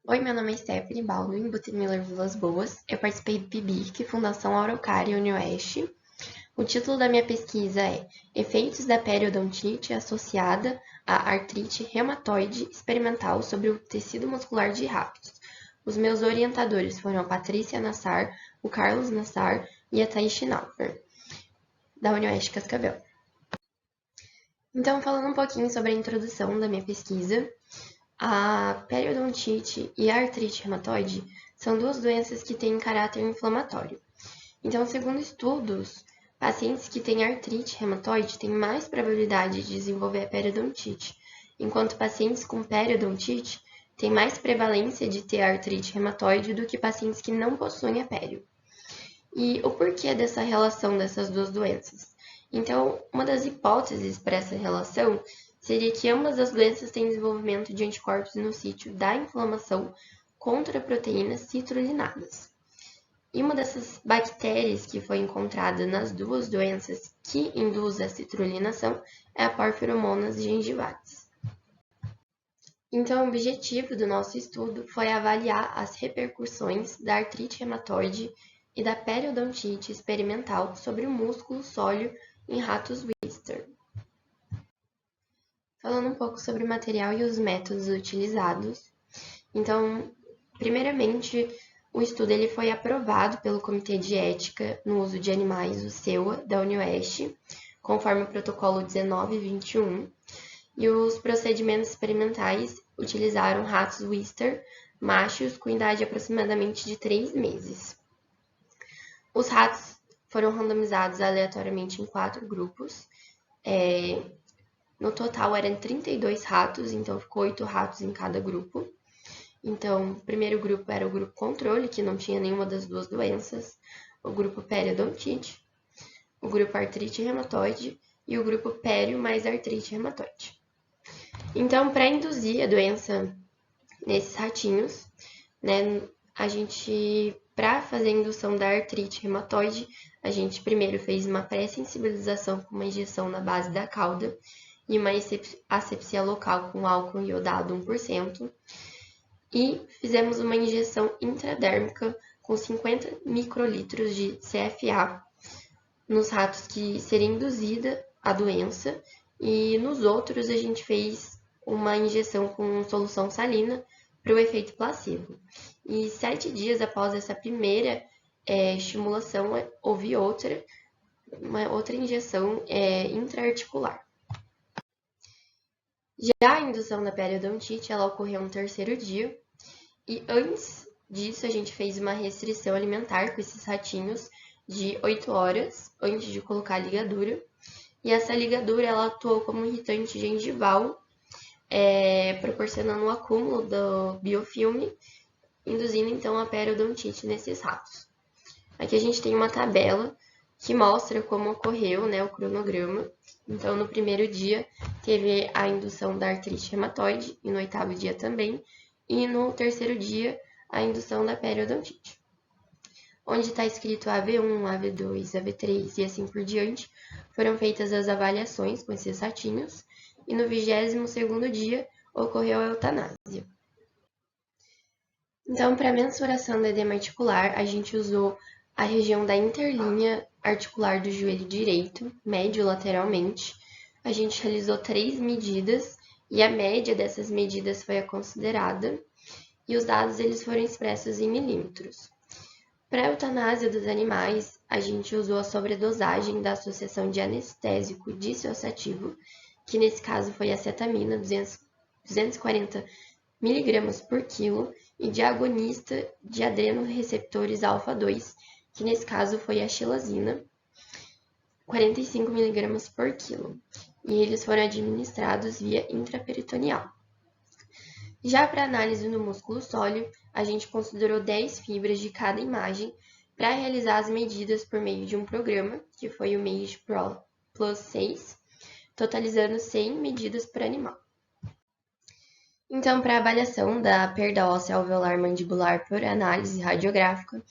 Oi, meu nome é Stephanie Baldwin, Butemiller Vilas Boas. Eu participei do PIBIC, Fundação Araucária Unioeste. O título da minha pesquisa é Efeitos da periodontite associada à artrite reumatoide experimental sobre o tecido muscular de ratos. Os meus orientadores foram a Patrícia Nassar, o Carlos Nassar e a Thaís Schnaufer, da Unioeste Cascavel. Então, falando um pouquinho sobre a introdução da minha pesquisa, a periodontite e a artrite reumatoide são duas doenças que têm caráter inflamatório. Então, segundo estudos, pacientes que têm artrite reumatoide têm mais probabilidade de desenvolver a periodontite, enquanto pacientes com periodontite têm mais prevalência de ter artrite reumatoide do que pacientes que não possuem a pério. E o porquê dessa relação dessas duas doenças? Então, uma das hipóteses para essa relação seria que ambas as doenças têm desenvolvimento de anticorpos no sítio da inflamação contra proteínas citrulinadas. E uma dessas bactérias que foi encontrada nas duas doenças que induz a citrulinação é a Porphyromonas gingivalis. Então, o objetivo do nosso estudo foi avaliar as repercussões da artrite reumatoide e da periodontite experimental sobre o músculo sóleo em ratos Wistar. Falando um pouco sobre o material e os métodos utilizados. Então, primeiramente, o estudo ele foi aprovado pelo Comitê de Ética no Uso de Animais, o CEUA, da Unioeste, conforme o protocolo 1921, e os procedimentos experimentais utilizaram ratos Wistar, machos, com idade aproximadamente de 3 meses. Os ratos foram randomizados aleatoriamente em 4 grupos. No total eram 32 ratos, então ficou 8 ratos em cada grupo. Então, o primeiro grupo era o grupo controle, que não tinha nenhuma das duas doenças, o grupo periodontite, o grupo artrite reumatoide e o grupo pério mais artrite reumatoide. Então, para induzir a doença nesses ratinhos, para fazer a indução da artrite reumatoide, a gente primeiro fez uma pré-sensibilização com uma injeção na base da cauda e uma asepsia local com álcool iodado 1%. E fizemos uma injeção intradérmica com 50 microlitros de CFA nos ratos que seria induzida a doença, e nos outros a gente fez uma injeção com solução salina para o efeito placebo. E 7 dias após essa primeira estimulação, houve uma outra injeção intraarticular. Já a indução da periodontite, ela ocorreu no 3º dia, e antes disso a gente fez uma restrição alimentar com esses ratinhos de 8 horas antes de colocar a ligadura. E essa ligadura ela atuou como irritante gengival, proporcionando um acúmulo do biofilme, induzindo então a periodontite nesses ratos. Aqui a gente tem uma tabela que mostra como ocorreu, o cronograma. Então, no primeiro dia teve a indução da artrite reumatoide, e no 8º dia também, e no 3º dia a indução da periodontite. Onde está escrito AV1, AV2, AV3 e assim por diante, foram feitas as avaliações com esses ratinhos, e no 22º dia ocorreu a eutanásia. Então, para a mensuração do edema articular, a gente usou a região da interlinha articular do joelho direito, médio lateralmente. A gente realizou 3 medidas e a média dessas medidas foi a considerada, e os dados eles foram expressos em milímetros. Para a eutanásia dos animais, a gente usou a sobredosagem da associação de anestésico dissociativo, que nesse caso foi a acetamina, 240 mg por quilo, e de agonista de adrenoreceptores alfa-2, que nesse caso foi a xilazina, 45 mg por quilo, e eles foram administrados via intraperitoneal. Já para análise no músculo sóleo, a gente considerou 10 fibras de cada imagem para realizar as medidas por meio de um programa, que foi o MAGE Pro Plus 6, totalizando 100 medidas por animal. Então, para a avaliação da perda óssea alveolar mandibular por análise radiográfica,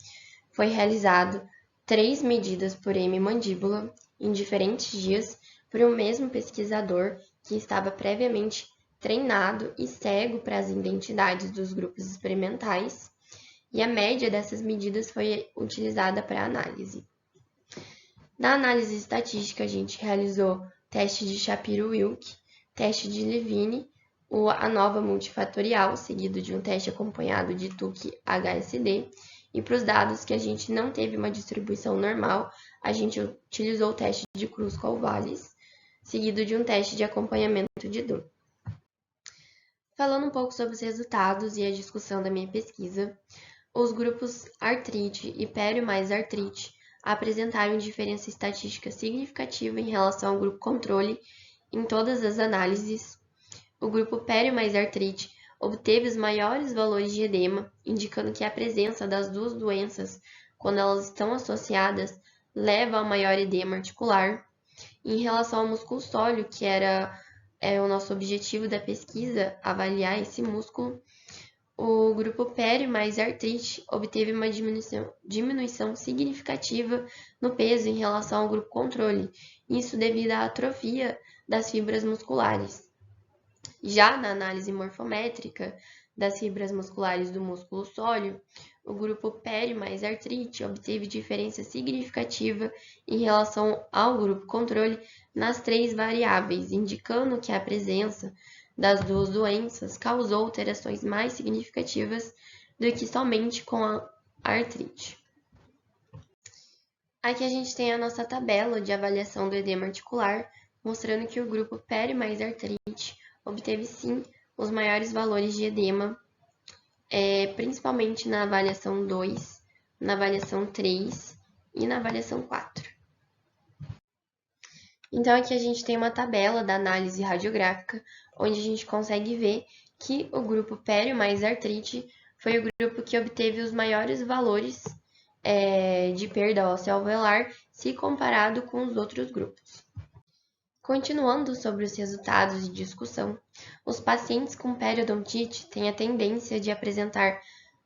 foi realizado 3 medidas por M-mandíbula em diferentes dias por um mesmo pesquisador que estava previamente treinado e cego para as identidades dos grupos experimentais, e a média dessas medidas foi utilizada para análise. Na análise estatística, a gente realizou teste de Shapiro-Wilk, teste de Levine, o ANOVA multifatorial, seguido de um teste acompanhado de Tukey-HSD, e para os dados que a gente não teve uma distribuição normal, a gente utilizou o teste de Kruskal-Wallis, seguido de um teste de acompanhamento de Doom. Falando um pouco sobre os resultados e a discussão da minha pesquisa, os grupos artrite e pério mais artrite apresentaram diferença estatística significativa em relação ao grupo controle em todas as análises. O grupo pério mais artrite obteve os maiores valores de edema, indicando que a presença das duas doenças, quando elas estão associadas, leva ao maior edema articular. Em relação ao músculo sóleo, que era o nosso objetivo da pesquisa, avaliar esse músculo, o grupo pério mais artrite obteve uma diminuição significativa no peso em relação ao grupo controle, isso devido à atrofia das fibras musculares. Já na análise morfométrica das fibras musculares do músculo sóleo, o grupo pério mais artrite obteve diferença significativa em relação ao grupo controle nas 3 variáveis, indicando que a presença das duas doenças causou alterações mais significativas do que somente com a artrite. Aqui a gente tem a nossa tabela de avaliação do edema articular, mostrando que o grupo pério mais artrite obteve sim os maiores valores de edema, principalmente na avaliação 2, na avaliação 3 e na avaliação 4. Então, aqui a gente tem uma tabela da análise radiográfica, onde a gente consegue ver que o grupo pério mais artrite foi o grupo que obteve os maiores valores de perda óssea alveolar, se comparado com os outros grupos. Continuando sobre os resultados de discussão, os pacientes com periodontite têm a tendência de apresentar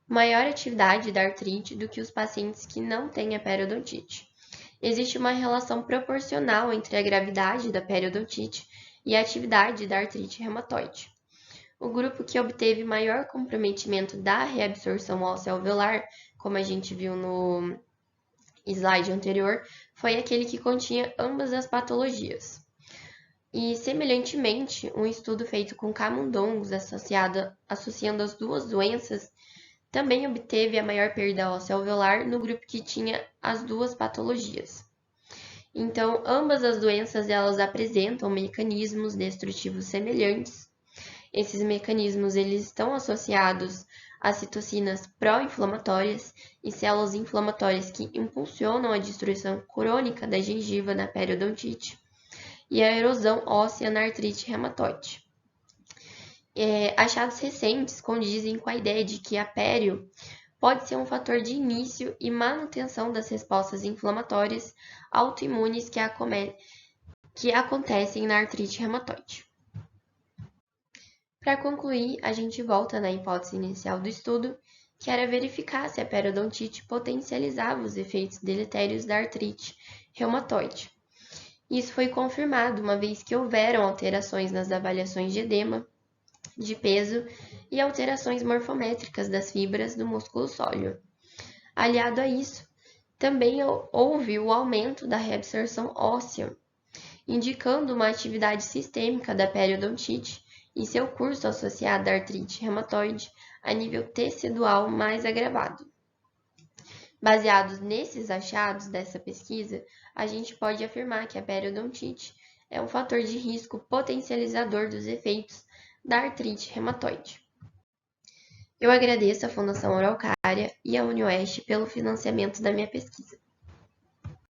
maior atividade da artrite do que os pacientes que não têm a periodontite. Existe uma relação proporcional entre a gravidade da periodontite e a atividade da artrite reumatoide. O grupo que obteve maior comprometimento da reabsorção óssea alveolar, como a gente viu no slide anterior, foi aquele que continha ambas as patologias. E, semelhantemente, um estudo feito com camundongos associando as duas doenças também obteve a maior perda óssea alveolar no grupo que tinha as duas patologias. Então, ambas as doenças elas apresentam mecanismos destrutivos semelhantes. Esses mecanismos eles estão associados a citocinas pró-inflamatórias e células inflamatórias que impulsionam a destruição crônica da gengiva na periodontite e a erosão óssea na artrite reumatoide. Achados recentes condizem com a ideia de que a pério pode ser um fator de início e manutenção das respostas inflamatórias autoimunes que acontecem na artrite reumatoide. Para concluir, a gente volta na hipótese inicial do estudo, que era verificar se a periodontite potencializava os efeitos deletérios da artrite reumatoide. Isso foi confirmado uma vez que houveram alterações nas avaliações de edema, de peso e alterações morfométricas das fibras do músculo sóleo. Aliado a isso, também houve o aumento da reabsorção óssea, indicando uma atividade sistêmica da periodontite e seu curso associado à artrite reumatoide a nível tecidual mais agravado. Baseados nesses achados dessa pesquisa, a gente pode afirmar que a periodontite é um fator de risco potencializador dos efeitos da artrite reumatoide. Eu agradeço à Fundação Araucária e à UniOeste pelo financiamento da minha pesquisa.